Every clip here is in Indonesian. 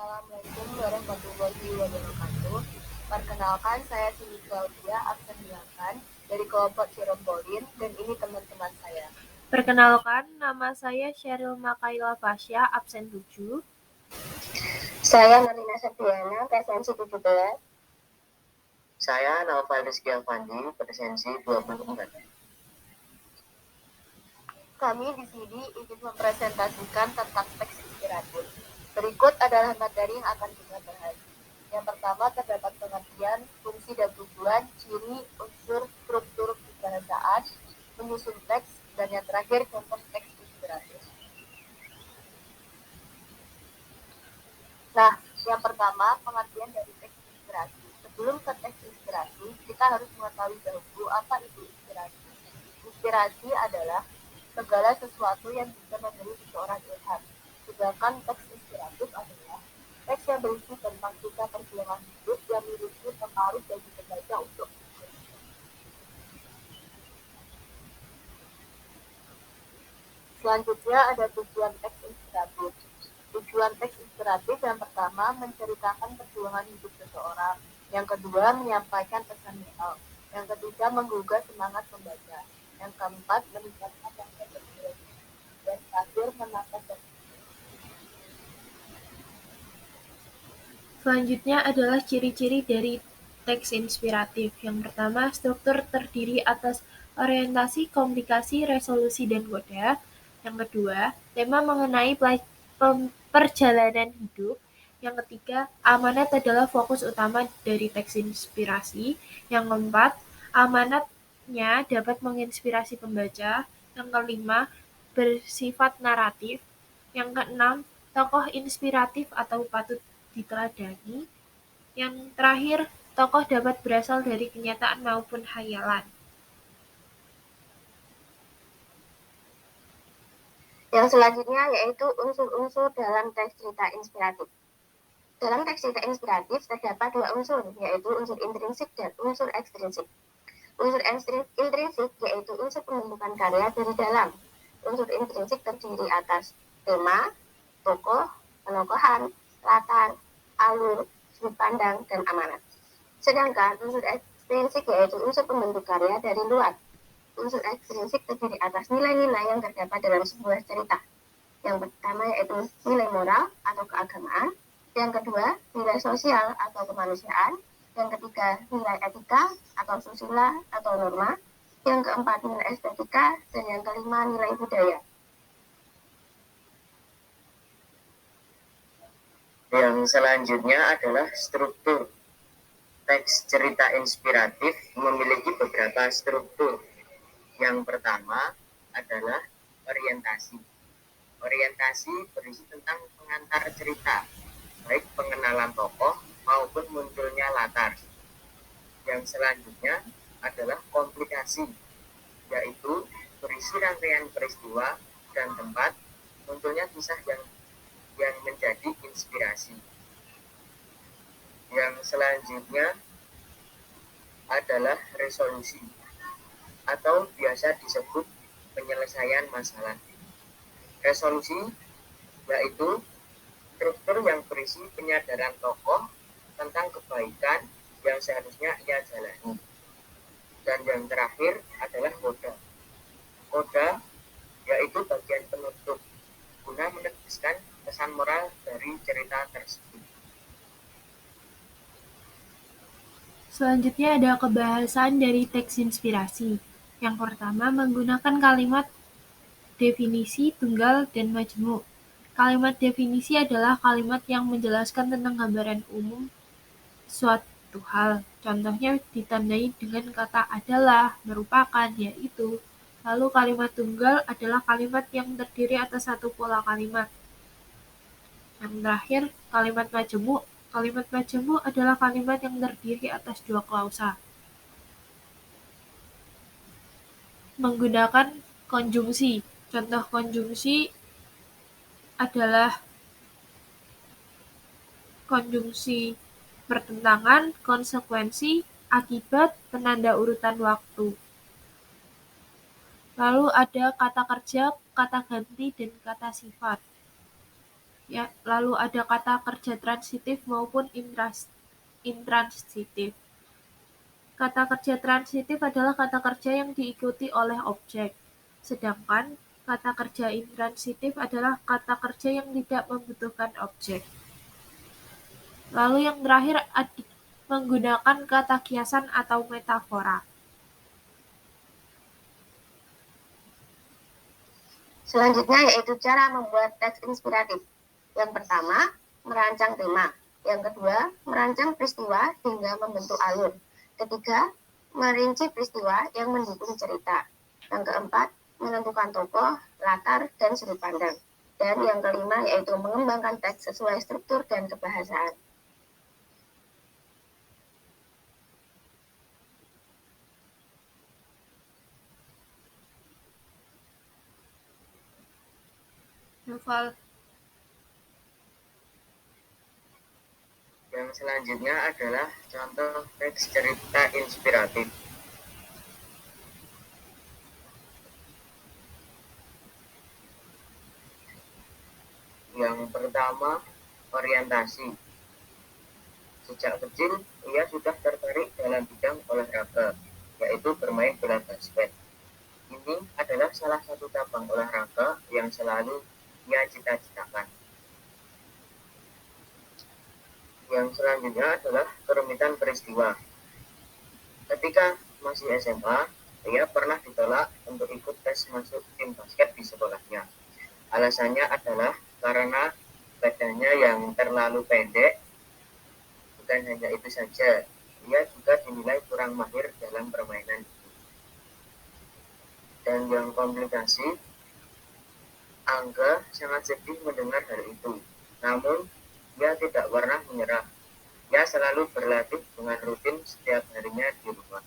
Assalamualaikum warahmatullahi wabarakatuh. Perkenalkan, saya Cindy Claudia, absen 8 dari kelompok Cirompolin, dan ini teman-teman saya. Perkenalkan, nama saya Sheryl Makaila Fasya, absen 7. Saya Marlina Septiana, presensi 17. Saya Naufal Rizky Alfandi, presensi 24. Kami di sini ingin mempresentasikan tentang teks inspiratif. Berikut adalah materi yang akan kita bahas. Yang pertama, terdapat pengertian, fungsi dan tujuan, ciri, unsur, struktur kebahasaan, menyusun teks, dan yang terakhir, contoh teks inspiratif. Nah, yang pertama, pengertian dari teks inspirasi. Sebelum ke teks inspirasi, kita harus mengetahui dahulu apa itu inspirasi. Inspirasi adalah segala sesuatu yang bisa memberi seseorang ilham. Sedangkan teks inspiratif adalah teks yang berisi tentang kisah perjuangan hidup yang memiliki pengaruh bagi pembaca untuk selanjutnya ada tujuan teks inspiratif. Tujuan teks inspiratif yang pertama menceritakan perjuangan hidup seseorang. Yang kedua menyampaikan pesan moral. Yang ketiga menggugah semangat pembaca. Yang keempat meningkatkan rasa percaya diri. Dan terakhir menambah Selanjutnya adalah ciri-ciri dari teks inspiratif. Yang pertama, struktur terdiri atas orientasi, komunikasi, resolusi, dan koda. Yang kedua, tema mengenai perjalanan hidup. Yang ketiga, amanat adalah fokus utama dari teks inspirasi. Yang keempat, amanatnya dapat menginspirasi pembaca. Yang kelima, bersifat naratif. Yang keenam, tokoh inspiratif atau patut diteladani. Yang terakhir, tokoh dapat berasal dari kenyataan maupun hayalan. Yang selanjutnya yaitu unsur-unsur dalam teks cerita inspiratif. Dalam teks cerita inspiratif terdapat dua unsur, yaitu unsur intrinsik dan unsur ekstrinsik. Unsur intrinsik yaitu unsur pembentukan karya dari dalam. Unsur intrinsik terdiri atas tema, tokoh, penokohan, latar, alur, sudut pandang, dan amanat. Sedangkan unsur ekstrinsik yaitu unsur pembentuk karya dari luar. Unsur ekstrinsik terdiri atas nilai-nilai yang terdapat dalam sebuah cerita. Yang pertama yaitu nilai moral atau keagamaan. Yang kedua, nilai sosial atau kemanusiaan. Yang ketiga, nilai etika atau susila atau norma. Yang keempat, nilai estetika. Dan yang kelima, nilai budaya. Yang selanjutnya adalah struktur. Teks cerita inspiratif memiliki beberapa struktur. Yang pertama adalah orientasi. Orientasi berisi tentang pengantar cerita, baik pengenalan tokoh maupun munculnya latar. Yang selanjutnya adalah komplikasi, yaitu berisi rangkaian peristiwa dan tempat munculnya kisah yang menjadi inspirasi. Yang selanjutnya adalah resolusi, atau biasa disebut penyelesaian masalah. Resolusi yaitu struktur yang berisi penyadaran tokoh tentang kebaikan yang seharusnya ia jalani. Dan yang terakhir adalah koda. Koda yaitu bagian penutup guna menegaskan pesan moral dari cerita tersebut. Selanjutnya ada kebahasan dari teks inspirasi. Yang pertama, menggunakan kalimat definisi, tunggal, dan majemuk. Kalimat definisi adalah kalimat yang menjelaskan tentang gambaran umum suatu hal. Contohnya ditandai dengan kata adalah, merupakan, yaitu. Lalu kalimat tunggal adalah kalimat yang terdiri atas satu pola kalimat. Yang terakhir, kalimat majemuk. Kalimat majemuk adalah kalimat yang terdiri atas dua klausa. Menggunakan konjungsi. Contoh konjungsi adalah konjungsi pertentangan, konsekuensi, akibat, penanda urutan waktu. Lalu ada kata kerja, kata ganti, dan kata sifat. Ya, lalu ada kata kerja transitif maupun intransitif. Kata kerja transitif adalah kata kerja yang diikuti oleh objek, sedangkan kata kerja intransitif adalah kata kerja yang tidak membutuhkan objek. Lalu yang terakhir menggunakan kata kiasan atau metafora. Selanjutnya yaitu cara membuat teks inspiratif. Yang pertama, merancang tema. Yang kedua, merancang peristiwa hingga membentuk alur. Ketiga, merinci peristiwa yang mendukung cerita. Yang keempat, menentukan tokoh, latar, dan sudut pandang. Dan yang kelima yaitu mengembangkan teks sesuai struktur dan kebahasaan. Novel. Yang selanjutnya adalah contoh teks cerita inspiratif. Yang pertama, orientasi. Sejak kecil, ia sudah tertarik dalam bidang olahraga, yaitu bermain bola basket. Ini adalah salah satu cabang olahraga yang selalu ia cita-citakan. Yang selanjutnya adalah kerumitan peristiwa. Ketika masih SMA, ia pernah ditolak untuk ikut tes masuk tim basket di sekolahnya. Alasannya adalah karena badannya yang terlalu pendek. Bukan hanya itu saja, ia juga dinilai kurang mahir dalam permainan. Dan yang komplikasi, Angga sangat sedih mendengar hal itu. Namun, ia tidak pernah menyerah. Ia selalu berlatih dengan rutin setiap harinya di rumah.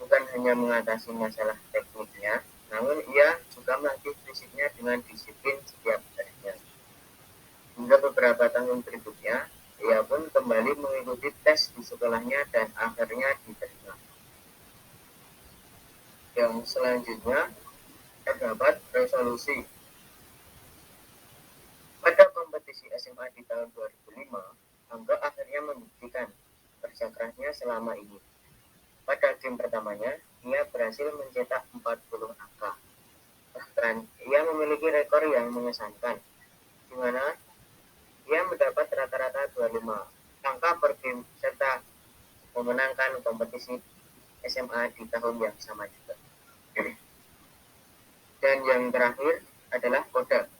Bukan hanya mengatasi masalah tekniknya, namun ia juga melatih fisiknya dengan disiplin setiap harinya. Hingga beberapa tahun berikutnya, ia pun kembali mengikuti tes di sekolahnya dan akhirnya diterima. Yang selanjutnya terdapat resolusi. Pada kompetisi SMA di tahun 2005, Angga akhirnya membuktikan kerja kerasnya selama ini. Pada game pertamanya, ia berhasil mencetak 40 angka. Bahkan, ia memiliki rekor yang mengesankan, di mana ia mendapat rata-rata 25 angka per game serta memenangkan kompetisi SMA di tahun yang sama juga. Dan yang terakhir adalah Koda.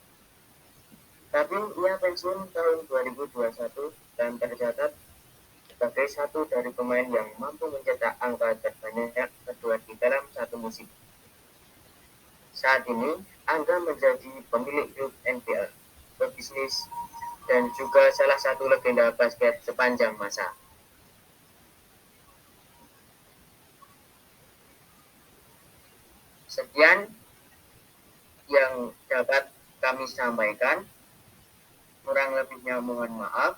Tapi ia pensiun tahun 2021 dan tercatat sebagai satu dari pemain yang mampu mencetak angka terbanyak kedua di dalam satu musim. Saat ini, Angga menjadi pemilik klub NBL, pebisnis, dan juga salah satu legenda basket sepanjang masa. Sekian yang dapat kami sampaikan. Kurang lebihnya mohon maaf.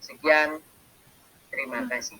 Sekian, terima kasih.